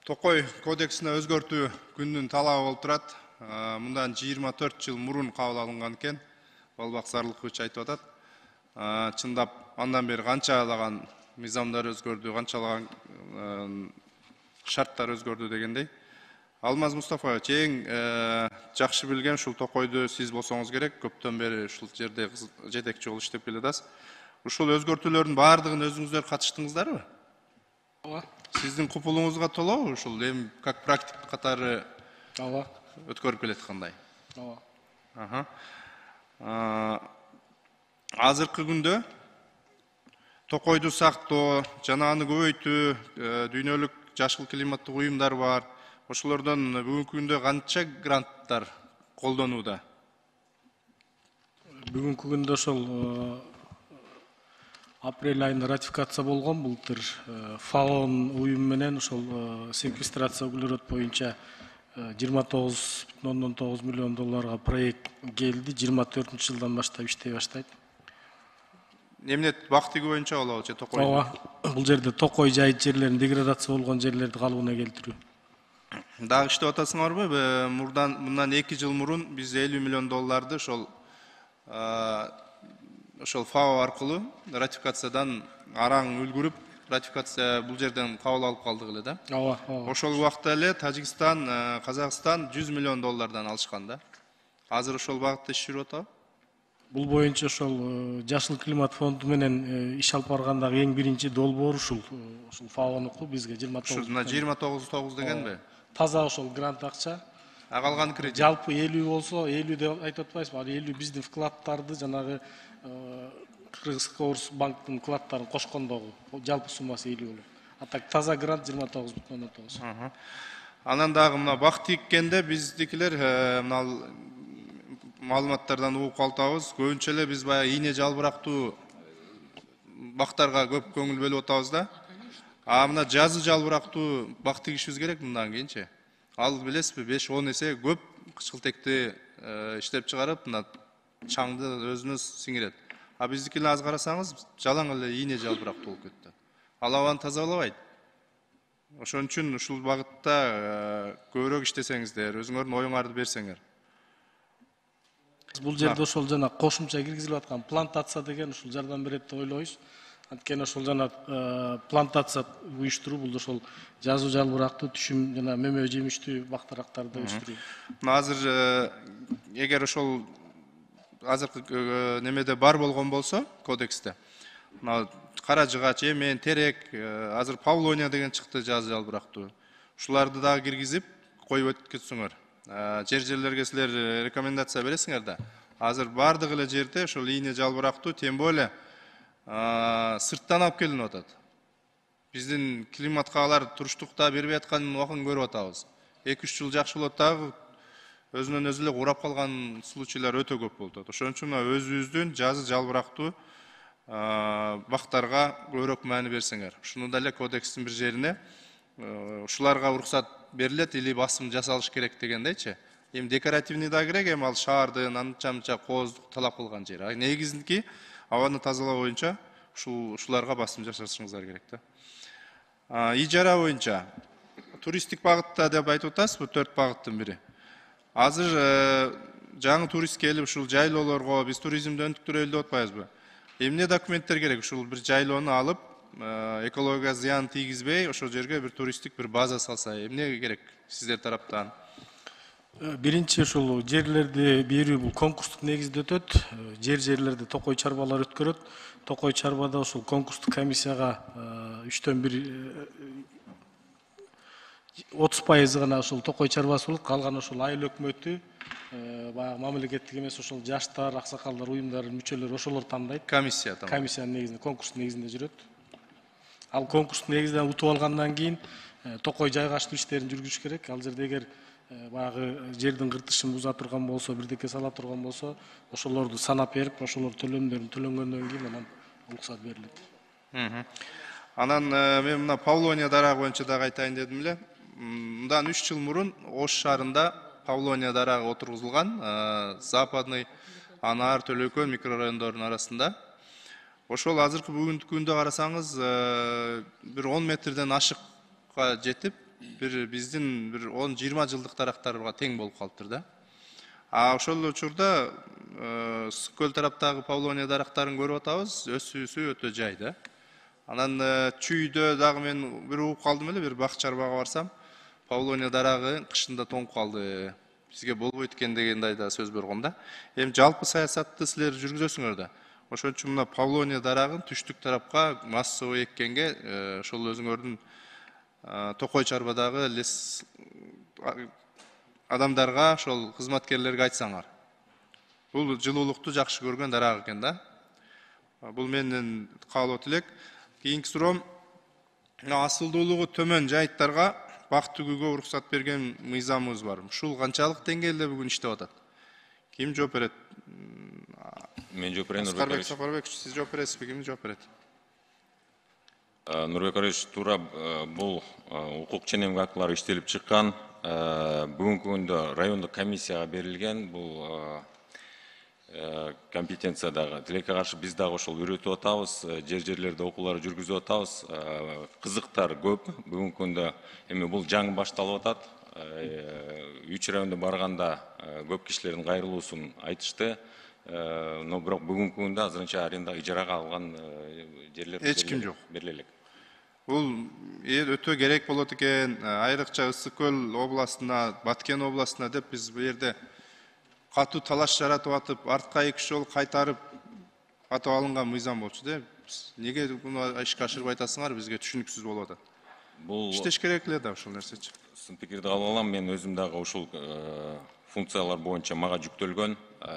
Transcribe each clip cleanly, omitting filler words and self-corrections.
Токой кодексине өзгөртүү күндүн талабы болуп турат. Мындан 24 жыл мурун кабыл алынган экен. Балбак Сарылыкович айтып атат. Чындап андан бери канчалаган мыйзамдар өзгөрдү, канчалаган шарттар өзгөрдү дегендей. Алмаз Мустафаевич, эң жакшы билген ушул Токойду сиз болсоңуз керек. Көптөн бери ушул жерде жетекчи болуп иштеп келатасыз. Ушул өзгөртүүлөрдүн баардыгын өзүңүздөр катыштыңыздарбы? Ооба. Сиздин купулуңузга толобу ушул эми как практик катары өткөрүп келаткандай? Ооба. Азыркы күндө Токойду сактоо жана аны көбөйтүү, дүйнөлүк жашыл климаттык уюмдар бар. Ошолордон бүгүнкү күндө канча гранттар колдонууда? Бүгүнкү күндө ошол апрель айында ратификация болгон былтыр ФАОнун уюму менен ошол секвестрация углерод боюнча 29,9 миллион долларга проект келди. 24-жылдан баштап иштей баштайт. Эмне бактыгы боюнча болобу же Токой? Ооба. Бул жерде Токой жайыт жерлерин деградация болгон жерлерди калыбына келтирүү. Дагы иштеп атасыңарбы? Мындан 2 жыл мурун биз 50 миллион долларды ошол ФАО аркылуу ратификациядан араң үлгүрүп, ратификация бул жерден кабыл алып калдык эле да? Ооба. Ошол убакта эле Тажикстан, Казакстан 100 миллион доллардан алышкан да. Азыр ошол багытта иш жүрүп атабы? Бул боюнча ошол жашыл климат фонду менен иш алып баргандагы эң биринчи долбоор ушул ФАОнуку бизге 29,9 дегенби? Таза ошол грант акча. Калган кредит. Жалпы 50 болсо, 50 деп айтып атпайсызбы? Ал 50 биздин вкладдарды жанагы Кыргызстан Орус банктын вкладдарын кошкондогу жалпы суммасы 50 болот. А так таза грант 29,9. Анан дагы мына бакыт тиккенде биздикилер мына маалыматтардан угуп калтабыз. Көбүнчө эле биз баягы ийне жалбырактуу бактарга көп көңүл бөлүп атабыз да. Мына жазы жалбырактуу бак тигишибиз керек мындан кийинчи. Ал билесизби 5-10 эсе көп кычкылтекти иштеп чыгарып, мына чаңды өзүнө сиңирет. Биздикилер аз карасаңыз жалаң эле ийне жалбырактуу болуп кетти. Ал абаны тазалабайт. Ошон үчүн ушул багытта көбүрөөк иштесеңиздер, өзүңөрдүн оюңарды берсеңер. Бул жерде ошол жана кошумча киргизилип аткан плантация деген ушул жардам берет деп ойлойбуз. Анткени ошол жана плантация уюштуруу бул ошол жазуу жалбырактуу түшүм жана мөмө жемиштүү бактарактарды өстүрүү. Азыр эгер ошол азыркы немеде бар болгон болсо кодексте, мына кара жыгач, эмен, терек, азыр Павлония деген чыкты жазуу жалбырактуу. Ушуларды дагы киргизип коюп өткөзсөңөр. Жерлерге силер рекомендация бересиңер да. Азыр бардык эле жерде ошол ийне жалбырактуу, тем более сырттан алып келинип атат. Биздин климатка алар туруштукта бербей аткан убагын көрүп атабыз. 2-3 жыл жакшы болот дагы өзүнөн өзү эле курап калган случайлар өтө көп болуп атат. Ошон үчүн өзүбүздүн жазы жалбырактуу бактарга көбүрөөк маани берсеңер. Ушуну да эле кодекстин бир жерине ушуларга уруксат берилет или басым жасалыш керек дегендейчи. Эми декоративный да керек, эми ал шаардын анча-мынча кооздук талап кылган жери. Негизинки абаны тазалоо боюнча ушуларга басым жасашыңыздар керек да. Ижара боюнча туристтик багытта деп айтып атасызбы, 4 багыттын бири. Азыр жаңы турист келип ушул жайлоолорго биз туризмди өнүктүрөлү деп атпайбызбы? Эмне документтер керек? Ушул бир жайлоону алып, экологияга зыян тийгизбей, ошол жерге бир туристтик бир база салса, эмне керек сиздер тараптан? Биринчи ушул жерлерди берүү бул конкурстук негизде өтөт. Жерлерди Токой чарбалар өткөрөт. Токой чарбада ушул конкурстук комиссияга 3төн 1 30% гана ушул Токой чарбасы болот. Калган ушул айыл өкмөтү, баягы мамлекеттик эмес ошол жаштар, аксакалдар, уюмдар мүчөлөрү ошолор тандайт. Комиссиянын негизинде, конкурстун негизинде жүрөт. Ал конкурстун негизинен утуп алгандан кийин Токой жайгаштыруу иштерин жүргүзүш керек. Ал жерде эгер баягы жердин кыртышын буза турган болсо, бирдеке сала турган болсо, ошолорду санап берип, ошолор төлөмдөрүн төлөнгөндөн кийин анан уруксат берилет. Анан мен мына Павлония дарагы боюнча дагы айтайын дедим эле. Мындан 3 жыл мурун Ош шаарында Павлония дарагы отургузулган, Западный, Анар, Төлөкөн микрорайондорунун арасында. Ошол азыркы бүгүнкү күндө карасаңыз, бир 10 метрден ашыкка жетип, бир биздин бир 10-20 жылдык дарактарга тең болуп калыптыр да. Ошол учурда Ысык көл тараптагы Павлония дарактарын көрүп атабыз, өсүүсү өтө жай да. Анан чүйдө дагы мен бир угуп калдым эле, бир бак чарбага барсам, Павлония дарагы кышында тоңуп калды. Бизге болбойт экен дегендей да сөз болгон да. Эми жалпы саясатты силер жүргүзөсүңөр да. Ошон үчүн мына Павлония дарагын түштүк тарапка массовый эккенге ошол өзүңөрдүн Токой чарбадагы лес адамдарга, ошол кызматкерлерге айтсаңар. Бул жылуулукту жакшы көргөн дарак экен да. Бул менин каалоо тилек. Кийинки суроом, асылдуулугу төмөн жайыттарга бак тигүүгө уруксат берген мыйзамыбыз бар. Ушул канчалык деңгээлде бүгүн иштеп атат? Ким жооп берет? Мен жооп берейин. Аскарбек Сапарбекович, сиз жооп бересизби? Ким жооп берет? Нурбек Арыш, туура бул укук ченемдик актылар иштелип чыккан. Бүгүнкү күндө райондук комиссияга берилген. Бул компетенциядагы тилекке каршы биз дагы ошол үйрөтүп атабыз, жерлерде окуулар жүргүзүп атабыз. Кызыктар көп. Бүгүнкү күндө эми бул жаңы башталып атат. 3 райондо барганда көп кишилердин кайрылуусун айтышты. Но бирок бүгүнкү күндө азырынча аренда ижарага алган жерлер эч ким жок. Бериле элек. Бул өтө керек болот экен. Айрыкча Ысык көл областына, Баткен областына деп биз бу жерде катуу талаш жаратып атып, артка 2 жол кайтарып атып алынган мыйзам болчу да. Неге буну ишке ашырбай атасыңар, бизге түшүнүксүз болуп атат. Бул иштеш керек эле да ушул нерсечи. Сын пикирди кабыл алам. Мен өзүм дагы ушул функциялар боюнча мага жүктөлгөн.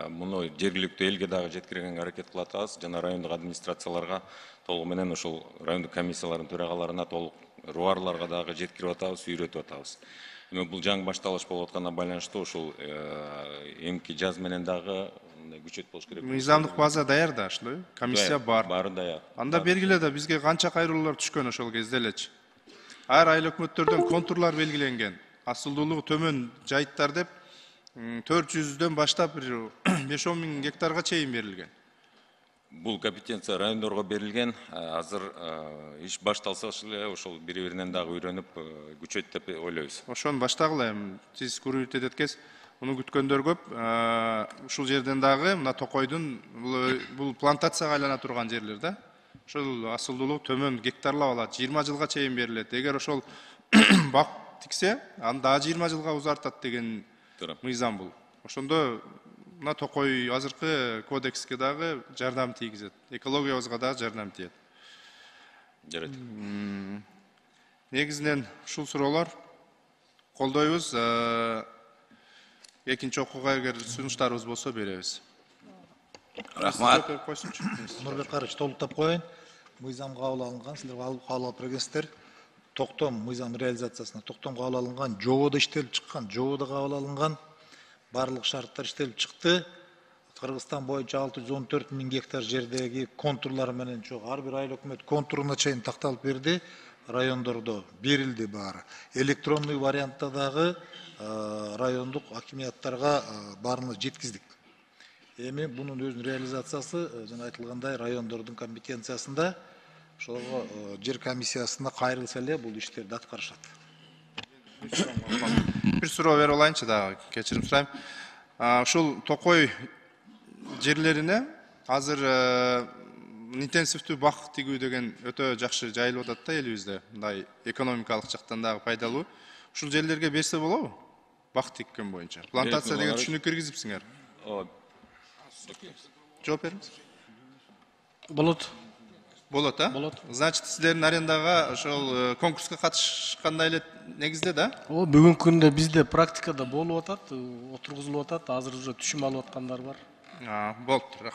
Муну жергиликтүү элге дагы жеткиргенге аракет кылып атабыз. Жана райондук администрацияларга толук менен ошол райондук комиссиялардын төрагаларына толук руарларга дагы жеткирип атабыз, үйрөтүп атабыз. Эми бул жаңы башталыш болуп атканына байланыштуу ошол эмки жаз менен дагы күчөт болуш керек. Мыйзамдык база даяр да, ошондой. Комиссия бар. Баары даяр. Анда бергиле да бизге канча кайрылуулар түшкөн ошол кезде элечи. Ар айыл өкмөттөрдөн контурлар белгиленген. Асылдуулугу төмөн жайыттар деп 400дөн баштап 5-10 миң гектарга чейин берилген. Бул компетенция райондорго берилген. Азыр иш башталса эле ошол бири-биринен дагы үйрөнүп күчөйт деп ойлойбуз. Ошону баштагыла эми. Сиз күрүүтөт эткес, муну күткөндөр көп. Ушул жерден дагы мына Токойдун бул плантацияга айлана турган жерлер да. Ошол асылдуулугу төмөн гектарлап алат, 20 жылга чейин берилет. Эгер ошол бак тиксе, анда 20 жылга узартат деген мыйзам бул. Ошондо мына Токой азыркы кодекске дагы жардам тийгизет. Экологиябызга дагы жардам тиет. Жарайт. Негизинен ушул суроолор колдойбуз. Экинчи окууга эгер сунуштарыбыз болсо беребиз. Рахмат. Нурбек Арыч, толуктап коеюн. Мыйзам кабыл алынган, силер кабыл алып бергенсиздер. Токтом мыйзам реализациясына токтом кабыл алынган, жобо да иштелип чыккан, жобо да кабыл алынган. Барлык шарттар иштелип чыкты. Кыргызстан боюнча 614 миң гектар жердеги контурлар менен ар бир айыл өкмөт контуруна чейин такталып берди. Райондордо берилди баары. Электронный вариантта дагы райондук акимияттарга баарына жеткиздик. Эми бунун өзүнүн реализациясы жана айтылгандай райондордун компетенциясында, ошого жер комиссиясына кайрылса эле бул иштерди аткарышат. Бир суроо берип алайынчы дагы, кечирим сурайм. Ушул Токой жерлерине азыр интенсивдүү бак тигүү деген өтө жакшы жайылып атат да элибизде. Мындай экономикалык жактан дагы пайдалуу. Ушул жерлерге берсе болобу? Бак тиккен боюнча. Плантация деген түшүнүк киргизипсиңер. Жооп бериңиз. Болот. Болот, а? Болот. Значит, силердин арендага ошол конкурска катышкандай эле негизде да? Бүгүнкү күндө бизде практикада болуп атат, отургузулуп атат. Азыр уже түшүм алып аткандар бар. Болуптур.